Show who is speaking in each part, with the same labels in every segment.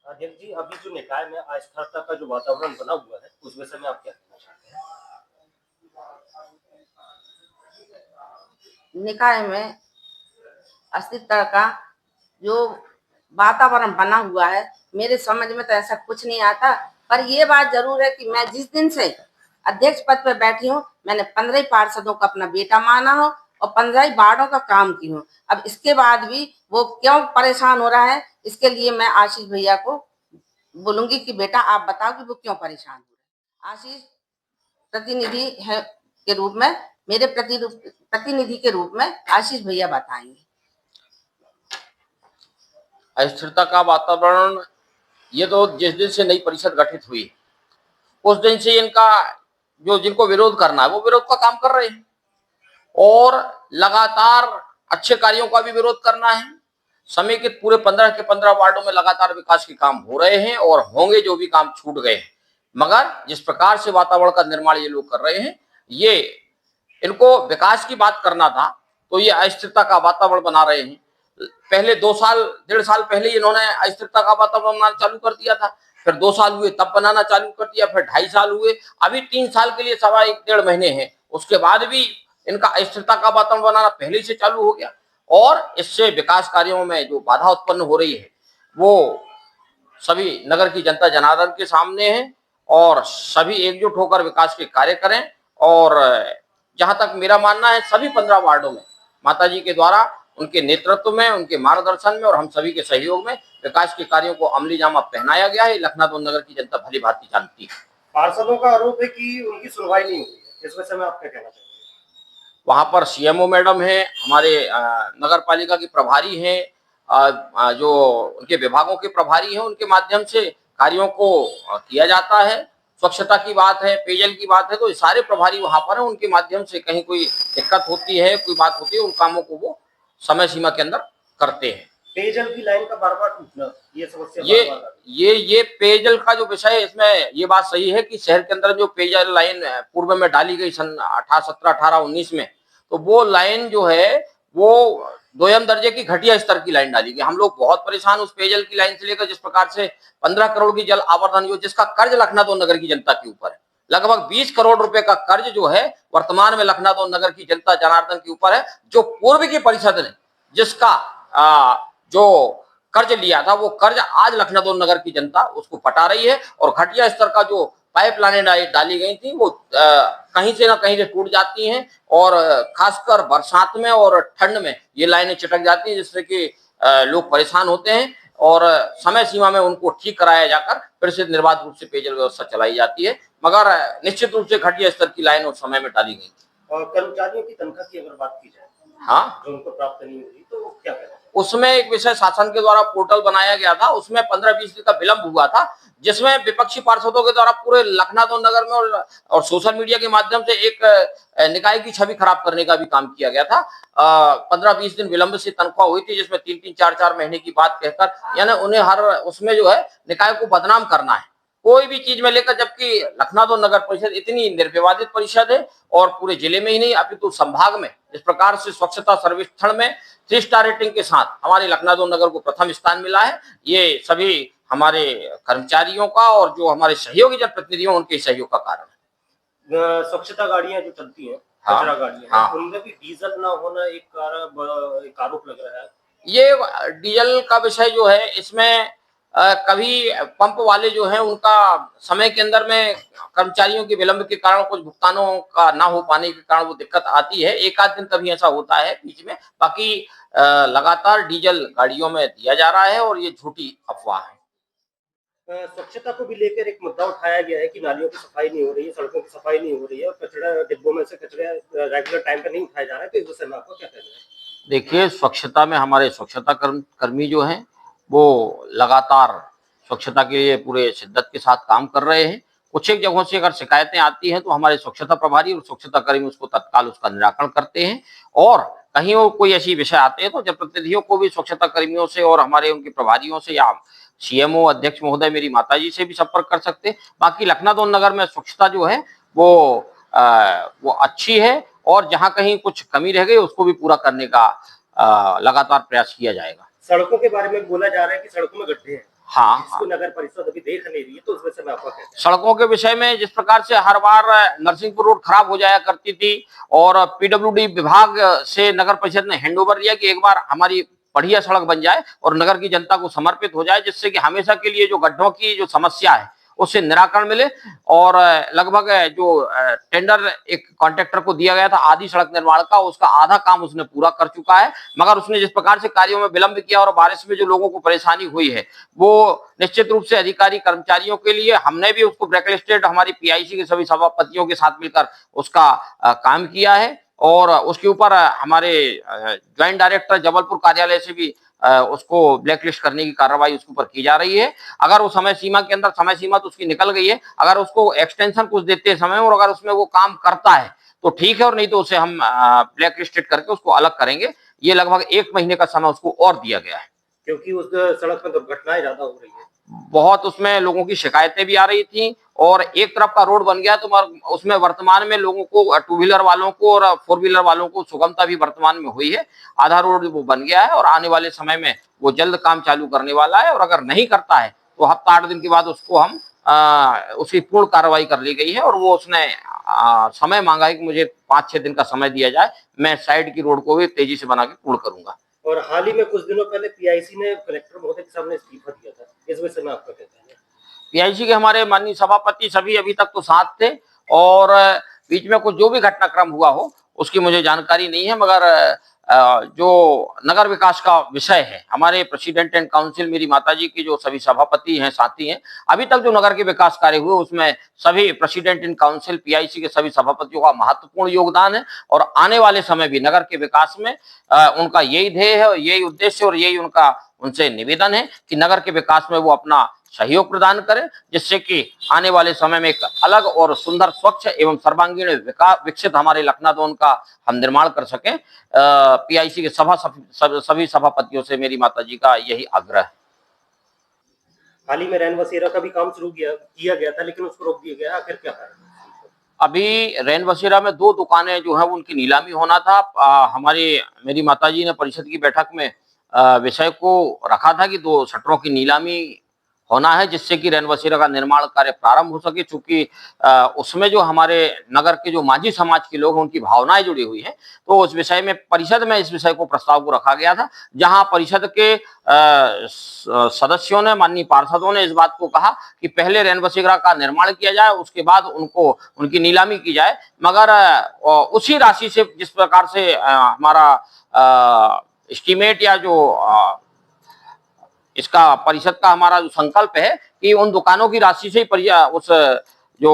Speaker 1: अध्यक्ष जी, अभी जो निकाय में अस्थिरता का जो वातावरण बना हुआ है, उस विषय में आप क्या कहना चाहते हैं?
Speaker 2: निकाय में अस्थिरता का जो वातावरण बना हुआ है, मेरे समझ में तो ऐसा कुछ नहीं आता। पर ये बात जरूर है कि मैं जिस दिन से अध्यक्ष पद पर बैठी हूँ, मैंने 15 पार्षदों को अपना बेटा माना हो और 15 वार्डों का काम की हूँ। अब इसके बाद भी वो क्यों परेशान हो रहा है, इसके लिए मैं आशीष भैया को बोलूंगी कि बेटा आप बताओ कि वो क्यों परेशान हो रहे हैं। आशीष प्रतिनिधि है के रूप में, मेरे प्रतिनिधि के रूप में आशीष भैया बताएंगे।
Speaker 3: अस्थिरता का वातावरण, ये तो जिस दिन से नई परिषद गठित हुई उस दिन से इनका जो जिनको विरोध करना है वो विरोध का काम कर रहे हैं और लगातार अच्छे कार्यों का भी विरोध करना है। समेकित पूरे 15 के 15 वार्डों में लगातार विकास के काम हो रहे हैं और होंगे, जो भी काम छूट गए हैं। मगर जिस प्रकार से वातावरण का निर्माण ये लोग कर रहे हैं, ये इनको विकास की बात करना था तो ये अस्थिरता का वातावरण बना रहे हैं। पहले 2 साल 1.5 साल पहले इन्होंने अस्थिरता का वातावरण बनाना चालू कर दिया था, फिर 2 साल हुए तब बनाना चालू कर दिया, फिर 2.5 साल हुए, अभी 3 साल के लिए 1.25 महीने हैं, उसके बाद भी इनका अस्थिरता का वातावरण बनाना पहले से चालू हो गया। और इससे विकास कार्यों में जो बाधा उत्पन्न हो रही है वो सभी नगर की जनता जनार्दन के सामने है और सभी एकजुट होकर विकास के कार्य करें। और जहां तक मेरा मानना है, सभी 15 वार्डों में माताजी के द्वारा उनके नेतृत्व में, उनके मार्गदर्शन में और हम सभी के सहयोग में विकास के कार्यों को अमली जामा पहनाया गया है। लखनऊ नगर की जनता भली भांति जानती है।
Speaker 1: पार्षदों का आरोप है कि उनकी सुनवाई नहीं हुई है, इस विषय में आप क्या कहना चाहेंगे?
Speaker 3: वहां पर सीएमओ मैडम है, हमारे नगर पालिका की प्रभारी हैं, जो उनके विभागों के प्रभारी हैं, उनके माध्यम से कार्यों को किया जाता है। स्वच्छता की बात है, पेयजल की बात है, तो ये सारे प्रभारी वहां पर हैं, उनके माध्यम से कहीं कोई दिक्कत होती है, कोई बात होती है, उन कामों को वो समय सीमा के अंदर करते हैं।
Speaker 1: पेयजल की लाइन का बार बार टूटना, ये समस्या
Speaker 3: ये पेयजल का जो विषय है, इसमें ये बात सही है कि शहर के अंदर जो पेयजल लाइन पूर्व में डाली गई सन 18-17-18-19 में, तो वो लाइन जो है वो दोयम दर्जे की घटिया स्तर की लाइन डाली गई। हम लोग बहुत परेशान उस पेयजल की लाइन से लेकर, जिस प्रकार से 15 करोड़ की जल आवर्धन योजना, जिसका कर्ज लखनऊ नगर की जनता के ऊपर है, लगभग 20 करोड़ रुपए का कर्ज जो है वर्तमान में लखनऊ नगर की जनता जनार्दन के ऊपर है। जो पूर्व की परिषद ने जिसका जो कर्ज लिया था, वो कर्ज आज लखनऊ नगर की जनता उसको पटा रही है और घटिया स्तर का जो पाइपलाइनें डाली गई थी वो कहीं से ना कहीं से टूट जाती हैं और खासकर बरसात में और ठंड में ये लाइनें चिटक जाती हैं, जिससे कि लोग परेशान होते हैं और समय सीमा में उनको ठीक कराया जाकर फिर से निर्बाध रूप से पेयजल व्यवस्था चलाई जाती है। मगर निश्चित रूप से घटिया स्तर की लाइन उस समय में डाली गई थी।
Speaker 1: और कर्मचारियों की तनख्वाह की अगर बात की जाए,
Speaker 3: हाँ,
Speaker 1: जो उनको प्राप्त नहीं हुई, तो क्या कहना?
Speaker 3: उसमें एक विषय शासन के द्वारा पोर्टल बनाया गया था, उसमें 15-20 दिन का विलंब हुआ था, जिसमें विपक्षी पार्षदों के द्वारा पूरे लखनऊ नगर में और सोशल मीडिया के माध्यम से एक निकाय की छवि खराब करने का भी काम किया गया था। 15-20 दिन विलंब से तनख्वाह हुई थी, जिसमें 3-3 4-4 महीने की बात कहकर, यानी उन्हें हर उसमें जो है निकाय को बदनाम करना है कोई भी चीज में लेकर, जबकि लखनऊ नगर परिषद इतनी निर्विवादित परिषद है और पूरे जिले में ही नहीं अपितु संभाग में इस प्रकार से स्वच्छता सर्वेक्षण में 3 स्टार रेटिंग के साथ हमारे लखनऊ नगर को प्रथम स्थान मिला है। ये सभी हमारे कर्मचारियों का और जो हमारे सहयोगी जनप्रतिनिधियों उनके सहयोग का कारण है।
Speaker 1: स्वच्छता गाड़ियां जो चलती हैं,
Speaker 3: हाँ,
Speaker 1: कचरा गाड़ियां,
Speaker 3: हाँ,
Speaker 1: उनमें भी डीजल ना होना एक आरोप लग रहा है।
Speaker 3: ये डीजल का विषय जो है, इसमें कभी पंप वाले जो हैं उनका समय के अंदर में कर्मचारियों के विलंब के कारण कुछ भुगतानों का ना हो पाने के कारण वो दिक्कत आती है, एक आध दिन कभी ऐसा होता है बीच में, बाकी लगातार डीजल गाड़ियों में दिया जा रहा है और ये झूठी अफवाह है।
Speaker 1: स्वच्छता को भी लेकर एक मुद्दा उठाया गया है कि नालियों की सफाई नहीं हो रही है, सड़कों की सफाई नहीं हो रही है और कचरा डिब्बों में से कचरा रेगुलर टाइम पर नहीं उठाया जा रहा है, तो इस विषय में आपको क्या कहना है?
Speaker 3: देखिए, स्वच्छता में हमारे स्वच्छता कर्मी जो हैं वो लगातार स्वच्छता के लिए पूरे शिद्दत के साथ काम कर रहे हैं। कुछ एक जगहों से अगर शिकायतें आती हैं तो हमारे स्वच्छता प्रभारी और स्वच्छता कर्मी उसको तत्काल उसका निराकरण करते हैं और कहीं और कोई ऐसी विषय आते हैं तो जनप्रतिनिधियों को भी स्वच्छता कर्मियों से और हमारे उनके प्रभारियों से या सीएमओ अध्यक्ष महोदय मेरी माताजी से भी संपर्क कर सकते हैं। बाकी लखनऊ नगर में स्वच्छता जो है वो अच्छी है और जहां कहीं कुछ कमी रह गई उसको भी पूरा करने का लगातार प्रयास किया जाएगा।
Speaker 1: सड़कों के बारे में बोला जा रहा है कि सड़कों में गड्ढे हैं,
Speaker 3: हाँ,
Speaker 1: जिसको नगर परिषद अभी देख नहीं रही है, तो उस वजह से मैं आपको कहता हूं।
Speaker 3: सड़कों के विषय में जिस प्रकार से हर बार नरसिंहपुर रोड खराब हो जाया करती थी और पीडब्ल्यूडी विभाग से नगर परिषद ने हैंडओवर लिया कि एक बार हमारी बढ़िया सड़क बन जाए और नगर की जनता को समर्पित हो जाए, जिससे कि हमेशा के लिए जो गड्ढों की जो समस्या है उससे निराकरण मिले। और लगभग जो टेंडर एक कॉन्ट्रैक्टर को दिया गया था आधी सड़क निर्माण का, उसका आधा काम उसने पूरा कर चुका है। मगर उसने जिस प्रकार से कार्यों में विलंब किया और बारिश में जो लोगों को परेशानी हुई है, वो निश्चित रूप से अधिकारी कर्मचारियों के लिए हमने भी उसको ब्लैकलिस्टेड हमारी पीआईसी के सभी सभापतियों के साथ मिलकर उसका काम किया है। और उसके ऊपर हमारे ज्वाइंट डायरेक्टर जबलपुर कार्यालय से भी उसको ब्लैकलिस्ट करने की कार्रवाई उसके ऊपर की जा रही है। अगर वो समय सीमा के अंदर, समय सीमा तो उसकी निकल गई है, अगर उसको एक्सटेंशन कुछ देते हैं समय और अगर उसमें वो काम करता है तो ठीक है, और नहीं तो उसे हम ब्लैकलिस्टेड करके उसको अलग करेंगे। ये लगभग 1 महीने का समय उसको और दिया गया है,
Speaker 1: क्योंकि उस सड़क पर दुर्घटनाएं ज्यादा हो रही है।
Speaker 3: बहुत उसमें लोगों की शिकायतें भी आ रही थी। और एक तरफ का रोड बन गया तो उसमें वर्तमान में लोगों को, टू व्हीलर वालों को और 4 व्हीलर वालों को सुगमता भी वर्तमान में हुई है। आधा रोड वो बन गया है और आने वाले समय में वो जल्द काम चालू करने वाला है। और अगर नहीं करता है तो हफ्ता 8 दिन के बाद उसको हम उसकी पूर्ण कार्रवाई कर ली गई है। और वो उसने समय मांगा है कि मुझे 5-6 दिन का समय दिया जाए, मैं साइड की रोड को भी तेजी से बना के पूर्ण करूंगा।
Speaker 1: और हाल ही में कुछ दिनों पहले पीआईसी ने कलेक्टर महोदय के सामने इस्तीफा दिया था, इस वजह से मैं आपको कहता हूँ।
Speaker 3: पीआईसी के हमारे माननीय सभापति सभी अभी तक तो साथ थे और बीच में कुछ जो भी घटनाक्रम हुआ हो उसकी मुझे जानकारी नहीं है। मगर जो नगर विकास का विषय है, हमारे प्रेसिडेंट एंड काउंसिल मेरी माताजी की जो सभी सभापति हैं, साथी हैं, अभी तक जो नगर के विकास कार्य हुए उसमें सभी प्रेसिडेंट एंड काउंसिल पीआईसी के सभी सभापतियों का महत्वपूर्ण योगदान है। और आने वाले समय भी नगर के विकास में उनका यही ध्येय है और यही उद्देश्य और यही उनका उनसे निवेदन है कि नगर के विकास में वो अपना सहयोग प्रदान करें, जिससे कि आने वाले समय में एक अलग और सुंदर, स्वच्छ एवं सर्वांगीण विकसित हमारे लखनादौन का हम निर्माण कर सकें। पीआईसी के सभी सभापतियों से मेरी माताजी का यही आग्रह है।
Speaker 1: हाल ही में रैन बसेरा का भी काम शुरू किया गया था, लेकिन उसको रोक दिया गया, आखिर क्या कारण है?
Speaker 3: अभी रैन बसेरा में 2 दुकानें जो है उनकी नीलामी होना था। हमारी मेरी माताजी ने परिषद की बैठक में विषय को रखा था कि 2 शटरों की नीलामी होना है, जिससे कि रैन बसेरा का निर्माण कार्य प्रारंभ हो सके। चूंकि उसमें जो हमारे नगर के जो माझी समाज के लोग हैं उनकी भावनाएं जुड़ी हुई हैं, तो उस विषय में परिषद में इस विषय को, प्रस्ताव को रखा गया था, जहां परिषद के सदस्यों ने, माननीय पार्षदों ने इस बात को कहा कि पहले रैन बसेरा का निर्माण किया जाए, उसके बाद उनकी नीलामी की जाए। मगर उसी राशि से, जिस प्रकार से हमारा एस्टीमेट या जो इसका परिषद का हमारा जो संकल्प है कि उन दुकानों की राशि से ही उस जो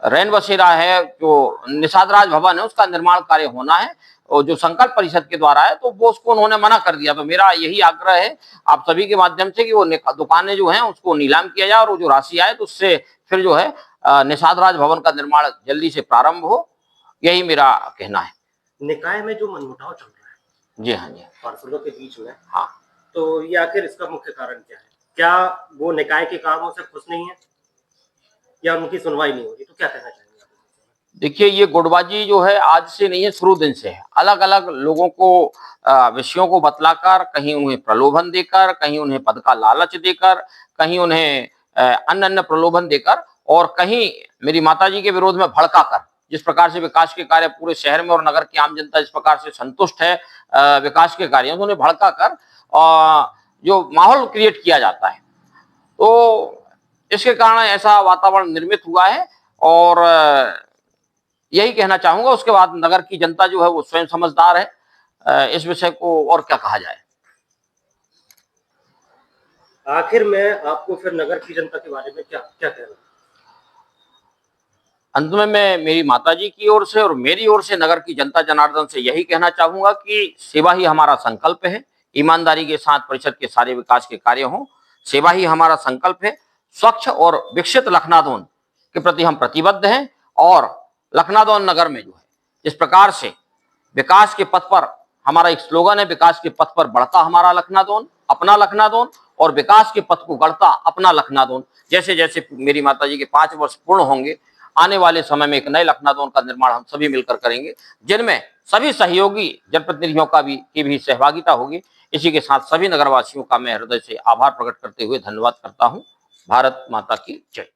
Speaker 3: रैन बसेरा है, जो निषाद राज भवन है, उसका निर्माण कार्य होना है और जो संकल्प परिषद के द्वारा है, तो वो उसको उन्होंने मना कर दिया। तो मेरा यही आग्रह है आप सभी के माध्यम से कि वो दुकानें जो हैं उसको नीलाम किया जाए और वो जो राशि आए तो उससे फिर जो है निषाद राज भवन का निर्माण जल्दी से प्रारंभ हो, यही मेरा कहना है।
Speaker 1: निकाय में जो मनमुटाव चल रहा है,
Speaker 3: जी हाँ, जी
Speaker 1: पार्षदों के बीच में,
Speaker 3: हाँ,
Speaker 1: तो ये आखिर इसका मुख्य कारण क्या है? क्या वो निकाय के कामों से खुश नहीं है या उनकी सुनवाई नहीं हो रही? तो क्या कहना चाहेंगे आप?
Speaker 3: देखिए, ये गुटबाजी जो है आज से नहीं है, शुरू दिन से है। अलग अलग लोगों को विषयों को बतलाकर, कहीं उन्हें प्रलोभन देकर, कहीं उन्हें पद का लालच देकर, कहीं उन्हें अन्य अन्य प्रलोभन देकर और कहीं मेरी माताजी के विरोध में भड़काकर, जिस प्रकार से विकास के कार्य पूरे शहर में और नगर की आम जनता जिस प्रकार से संतुष्ट है विकास के कार्यों से, उन्हें भड़काकर जो माहौल क्रिएट किया जाता है, तो इसके कारण ऐसा वातावरण निर्मित हुआ है। और यही कहना चाहूंगा। उसके बाद नगर की जनता जो है वो स्वयं समझदार है, इस विषय को और क्या कहा जाए।
Speaker 1: आखिर में आपको फिर नगर की जनता के बारे में क्या क्या कहना है?
Speaker 3: अंत में मैं मेरी माताजी की ओर से और मेरी ओर से नगर की जनता जनार्दन से यही कहना चाहूंगा कि सेवा ही हमारा संकल्प है। ईमानदारी के साथ परिषद के सारे विकास के कार्य हों, सेवा ही हमारा संकल्प है। स्वच्छ और विकसित लखनादौन के प्रति हम प्रतिबद्ध हैं और लखनादौन नगर में जो है इस प्रकार से विकास के पथ पर, हमारा एक स्लोगन है, विकास के पथ पर बढ़ता हमारा लखनादौन, अपना लखनादौन, और विकास के पथ को गढ़ता अपना लखनादौन। जैसे जैसे मेरी माताजी के 5 वर्ष पूर्ण होंगे, आने वाले समय में एक नए लखनादौन का निर्माण हम सभी मिलकर करेंगे, जिनमें सभी सहयोगी जनप्रतिनिधियों की भी सहभागिता होगी। इसी के साथ सभी नगरवासियों का मैं हृदय से आभार प्रकट करते हुए धन्यवाद करता हूं। भारत माता की जय।